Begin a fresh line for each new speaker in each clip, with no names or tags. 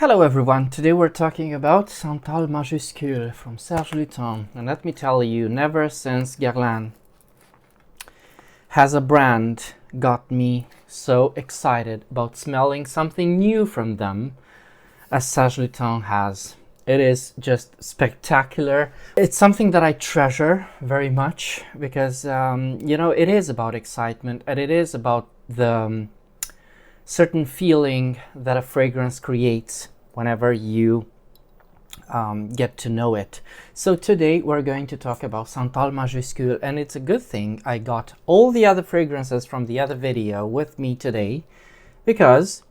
Hello everyone, today we're talking about Santal Majuscule from Serge Lutens, and let me tell you, never since Guerlain has a brand got me so excited about smelling something new from them as Serge Lutens has. It is just spectacular. It's something that I treasure very much because, it is about excitement and it is about the certain feeling that a fragrance creates whenever you get to know it. So today we're going to talk about Santal Majuscule, and it's a good thing I got all the other fragrances from the other video with me today, because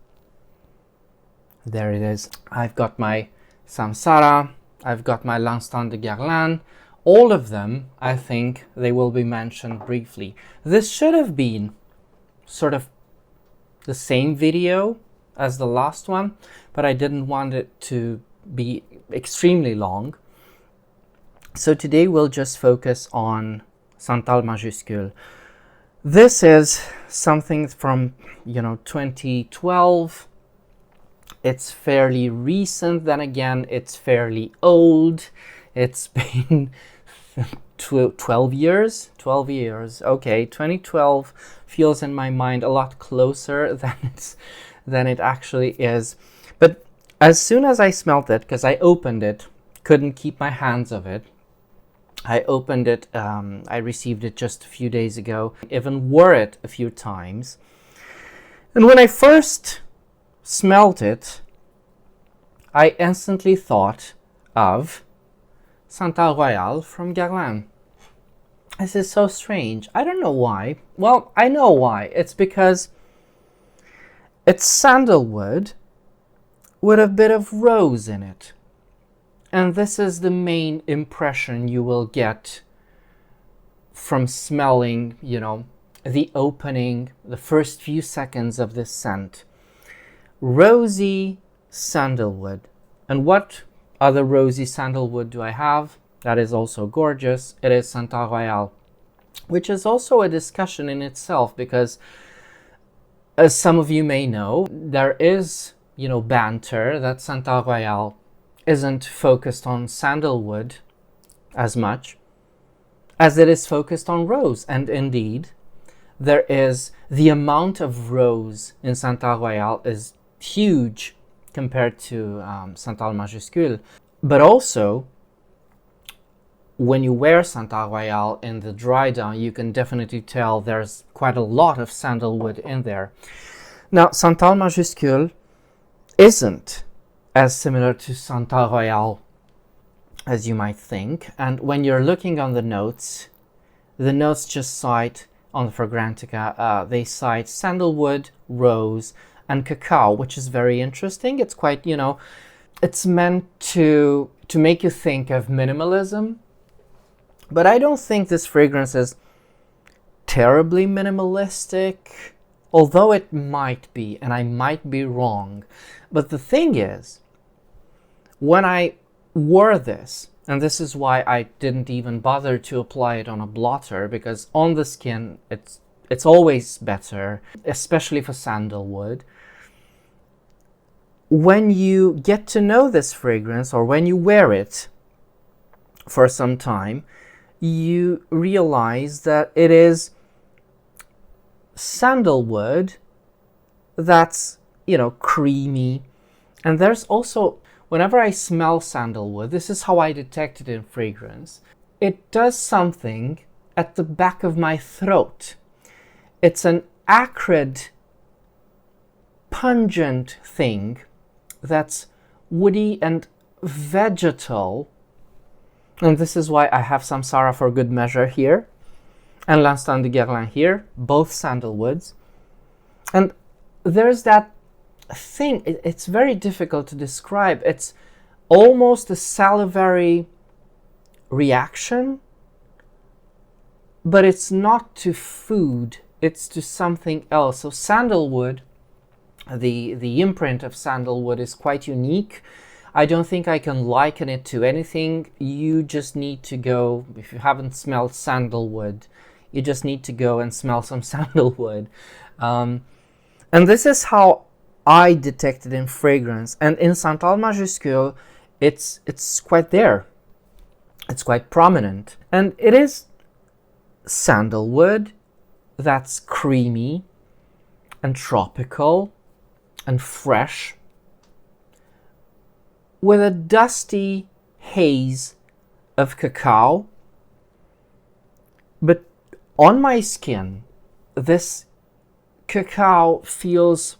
there it is. I've got my Samsara, I've got my L'Instant de Guerlain. All of them, I think they will be mentioned briefly. This should have been sort of the same video as the last one, but I didn't want it to be extremely long. So today we'll just focus on Santal Majuscule. This is something from 2012. It's fairly recent, then again it's fairly old. It's been 12 years. Okay, 2012 feels in my mind a lot closer than it actually is. But as soon as I smelled it, because I opened it, couldn't keep my hands off it. I opened it, I received it just a few days ago, even wore it a few times. And when I first smelled it, I instantly thought of Santal Royal from Guerlain. This is so strange. I don't know why. Well, I know why. It's because it's sandalwood with a bit of rose in it. And this is the main impression you will get from smelling, the opening, the first few seconds of this scent. Rosy sandalwood. And what other rosy sandalwood do I have? That is also gorgeous. It is Santal Royal, which is also a discussion in itself, because as some of you may know, there is, banter that Santal Royal isn't focused on sandalwood as much as it is focused on rose. And indeed, there is the amount of rose in Santal Royal is huge compared to Santal Majuscule. But also, when you wear Santal Royal in the dry down, you can definitely tell there's quite a lot of sandalwood in there. Now, Santal Majuscule isn't as similar to Santal Royal as you might think. And when you're looking on the notes just cite, on the Fragrantica, they cite sandalwood, rose, and cacao, which is very interesting. It's quite, it's meant to make you think of minimalism. But I don't think this fragrance is terribly minimalistic, although it might be, and I might be wrong. But the thing is, when I wore this, and this is why I didn't even bother to apply it on a blotter, because on the skin it's always better, especially for sandalwood. When you get to know this fragrance, or when you wear it for some time, you realize that it is sandalwood that's, creamy. And there's also, whenever I smell sandalwood, this is how I detect it in fragrance. It does something at the back of my throat. It's an acrid, pungent thing that's woody and vegetal. And this is why I have Samsara for good measure here, and L'Instant de Guerlain here, both sandalwoods. And there's that thing, it's very difficult to describe. It's almost a salivary reaction, but it's not to food, it's to something else. So sandalwood, the imprint of sandalwood is quite unique. I don't think I can liken it to anything. You just need to go, if you haven't smelled sandalwood, you just need to go and smell some sandalwood. And this is how I detected in fragrance. And in Santal Majuscule, it's quite there. It's quite prominent. And it is sandalwood that's creamy and tropical and fresh, with a dusty haze of cacao. But on my skin, this cacao feels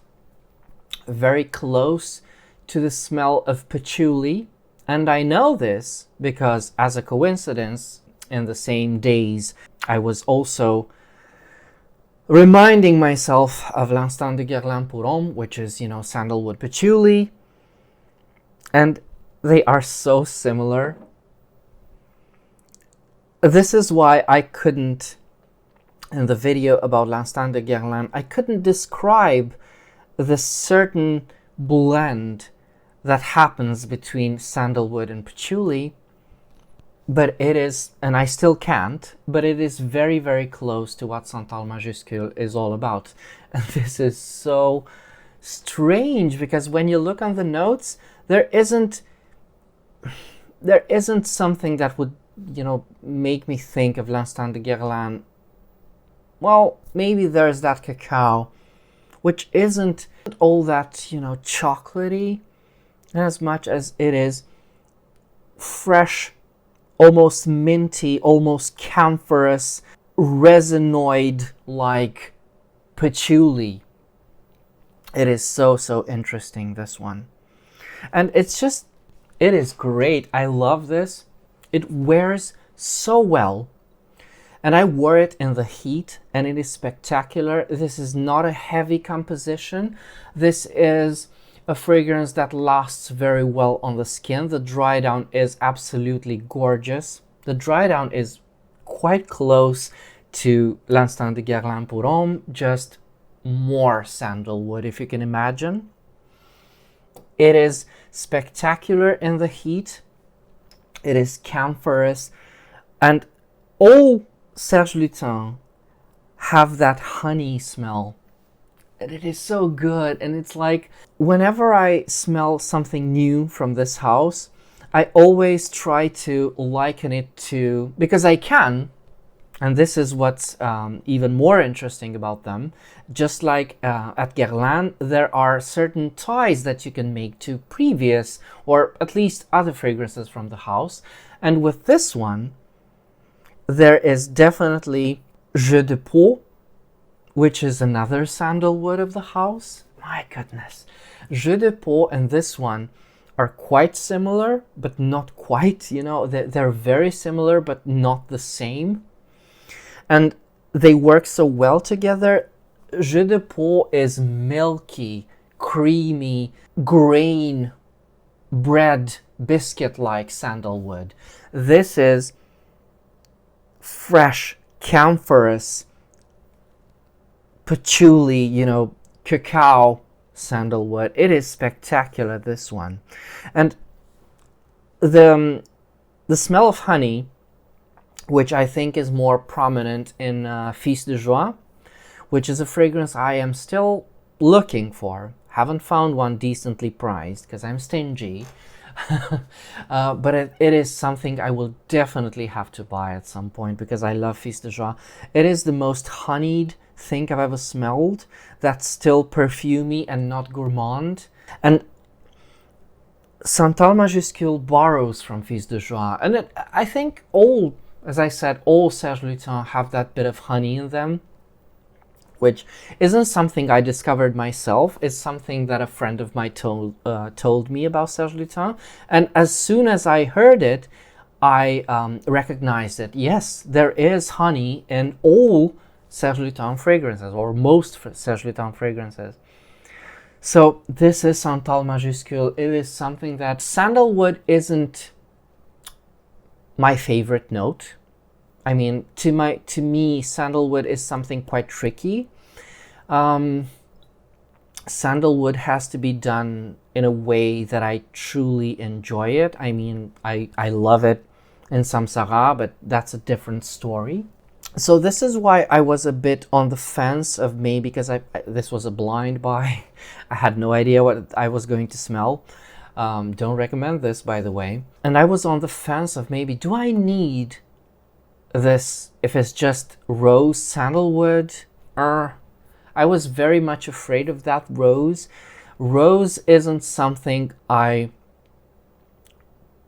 very close to the smell of patchouli. And I know this because, as a coincidence, in the same days, I was also reminding myself of L'Instant de Guerlain pour Homme, which is, sandalwood patchouli. And they are so similar. This is why I couldn't, in the video about L'Instant de Guerlain, I couldn't describe the certain blend that happens between sandalwood and patchouli, but it is, and I still can't, but it is very, very close to what Santal Majuscule is all about. And this is so strange, because when you look on the notes, there isn't something that would, make me think of L'Instant de Guerlain. Well, maybe there's that cacao, which isn't all that, chocolatey, as much as it is fresh, almost minty, almost camphorous, resinoid-like patchouli. It is so, so interesting, this one. And it is great. I love this. It wears so well. And I wore it in the heat, and it is spectacular. This is not a heavy composition. This is a fragrance that lasts very well on the skin. The dry down is absolutely gorgeous. The dry down is quite close to L'Instant de Guerlain pour Homme, just more sandalwood, if you can imagine. It is spectacular in the heat. It is camphorous, and all Serge Lutens have that honey smell, and it is so good. And it's like, whenever I smell something new from this house, I always try to liken it to, because I can, and this is what's even more interesting about them, just like at Guerlain, there are certain ties that you can make to previous, or at least other fragrances from the house. And with this one, there is definitely Jeu de Peau, which is another sandalwood of the house. My goodness. Jeu de Peau and this one are quite similar, but not quite, they're very similar, but not the same. And they work so well together. Jeu de Peau is milky, creamy, grain, bread, biscuit-like sandalwood. This is fresh, camphorous, patchouli, cacao sandalwood. It is spectacular, this one. And the smell of honey, which I think is more prominent in Fils de Joie, which is a fragrance I am still looking for. Haven't found one decently priced because I'm stingy. But it is something I will definitely have to buy at some point, because I love Fils de Joie. It is the most honeyed thing I've ever smelled, that's still perfumey and not gourmand. And Santal Majuscule borrows from Fils de Joie. And I think all, as I said, all Serge Lutens have that bit of honey in them, which isn't something I discovered myself. It's something that a friend of mine told me about Serge Lutens. And as soon as I heard it, I recognized it. Yes, there is honey in all Serge Lutens fragrances, or most Serge Lutens fragrances. So this is Santal Majuscule. It is something that sandalwood isn't my favorite note. I mean, to me, sandalwood is something quite tricky. Sandalwood has to be done in a way that I truly enjoy it. I mean, I love it in Samsara, but that's a different story. So this is why I was a bit on the fence of maybe, because this was a blind buy. I had no idea what I was going to smell. Don't recommend this, by the way. And I was on the fence of maybe, do I need this if it's just rose sandalwood? I was very much afraid of that rose. Rose isn't something I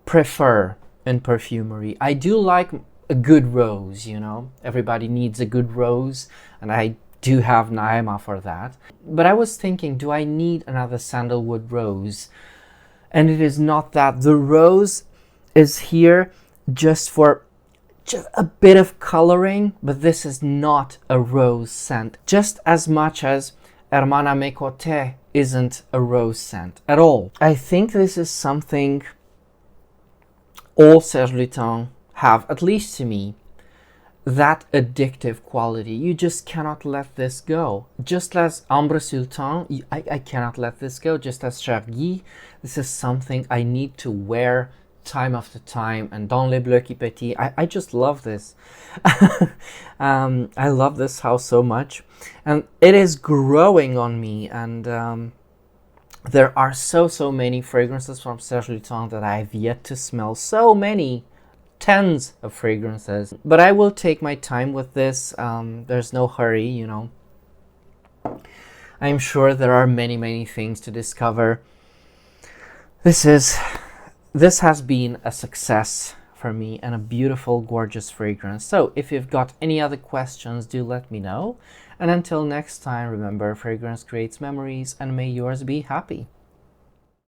prefer in perfumery. I do like a good rose, you know. Everybody needs a good rose, and I do have Naima for that. But I was thinking, do I need another sandalwood rose? And it is not that. The rose is here just for just a bit of coloring, but this is not a rose scent. Just as much as Hermana Mecote isn't a rose scent at all. I think this is something all Serge Lutens have, at least to me, that addictive quality. You just cannot let this go. Just as Ambre Sultan, I cannot let this go. Just as Chargy, this is something I need to wear time after time. And Dans les Bleus qui pétillent, I just love this. I love this house so much. And it is growing on me. And there are so many fragrances from Serge Lutens that I have yet to smell. So many. Tens of fragrances, but I will take my time with this. There's no hurry, you know. I'm sure there are many things to discover. This has been a success for me and a beautiful, gorgeous fragrance. So if you've got any other questions, do let me know. And until next time, remember, fragrance creates memories, and may yours be happy.